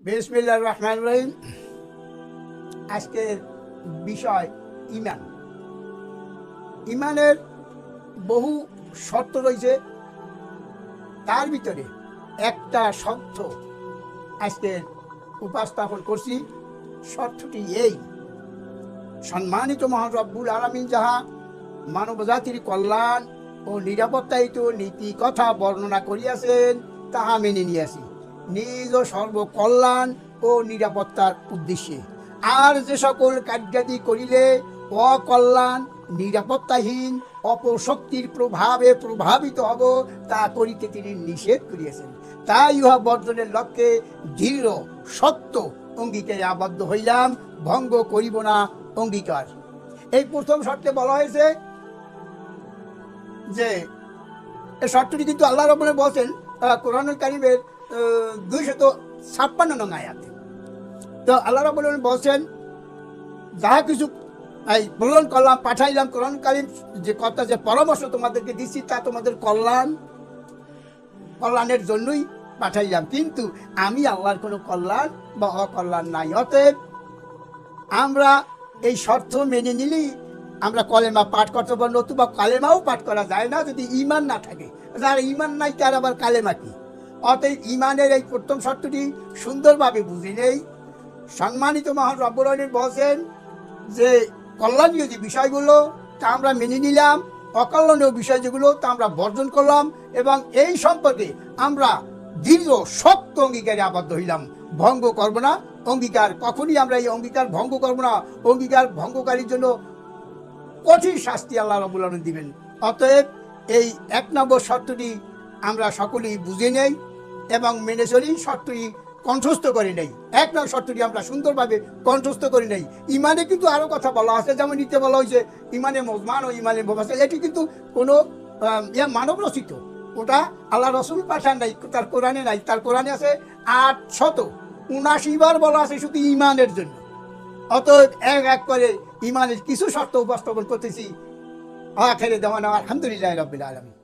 বিসমিল্লাহির রহমানির রহিম। আজকের বিষয় ঈমান। ঈমানের বহু শর্ত রয়েছে, তার ভিতরে একটা শর্ত আজকে উপস্থাপন করছি। শর্তটি এই: সম্মানিত মহান রব্বুল আলামিন যাহা মানবজাতির কল্যাণ ও নিরাপত্তা হেতু নীতি কথা বর্ণনা করিয়াছেন তাহা মেনে নিয়েছি নিজ সর্বকল্যাণ ও নিরাপত্তার উদ্দেশ্যে। আর যে সকল কার্যাদি করিলে অকল্যাণ নিরাপত্তাহীন অপশক্তির প্রভাবে প্রভাবিত হব তা করিতে তিনি নিষেধ করিয়াছেন। তাই উহা বর্জনের লক্ষ্যে দৃঢ় সত্য অঙ্গীকারে আবদ্ধ হইলাম, ভঙ্গ করিব না অঙ্গীকার। এই প্রথম শর্তে বলা হয়েছে যে এই শর্তটি কিন্তু আল্লাহ রাব্বুল আলামিন বলছেন কোরআনুল কারীমের 256 নং আয়াতে। তো আল্লাহ রাব্বুল আলামিন বলছেন, যাহা কিছু প্রেরণ করলাম, পাঠাইলাম, কোরআন কারীম যে কথা, যে পরামর্শ তোমাদেরকে দিচ্ছি তা তোমাদের কল্যাণের জন্যই পাঠাইলাম, কিন্তু আমি আল্লাহর কোনো কল্যাণ বা অকল্যাণ নাই। অতএব আমরা এই শর্ত মেনে নিলেই আমরা কলেমা পাঠ করতে পারব, নতুবা কালেমাও পাঠ করা যায় না যদি ঈমান না থাকে। যার ঈমান নাই তার আবার কালেমা কি? অতএব ঈমানের এই প্রথম শর্তটি সুন্দরভাবে বুঝি নেই। সম্মানিত মহান রব্বুল আলামিন বলছেন যে কল্যাণীয় যে বিষয়গুলো তা আমরা মেনে নিলাম, অকল্যাণীয় বিষয় যেগুলো তা আমরা বর্জন করলাম, এবং এই সম্পর্কে আমরা দৃঢ় শক্ত অঙ্গীকারে আবদ্ধ হইলাম, ভঙ্গ করব না অঙ্গীকার। কখনই আমরা এই অঙ্গীকার ভঙ্গ করব না। অঙ্গীকার ভঙ্গকারীর জন্য কঠিন শাস্তি আল্লাহ রাব্বুল আলামিন দিবেন। অতএব এই 1 নম্বর শর্তটি আমরা সকলেই বুঝে নেই এবং মেনে চলি, শর্তটি কণ্ঠস্থ করে নেই। 1 নম্বর শর্তটি আমরা সুন্দরভাবে কণ্ঠস্থ করে নেই। ইমানে কিন্তু আরও কথা বলা আছে, যেমন নিতে বলা হয়েছে ইমানে মজমান ও ইমানে মুফাসসাল। এটি কিন্তু কোনো মানব রচিত, ওটা আল্লাহ রসুল পাঠান নাই, তার কোরআনে নাই। তার কোরআনে আছে 879 বার বলা আছে শুধু ইমানের জন্য। অতএব এক এক করে ইমানের কিছু শর্ত উপস্থাপন করতেছি। আখিরে দাওয়ানা আলহামদুলিল্লাহি রাব্বিল আলামিন।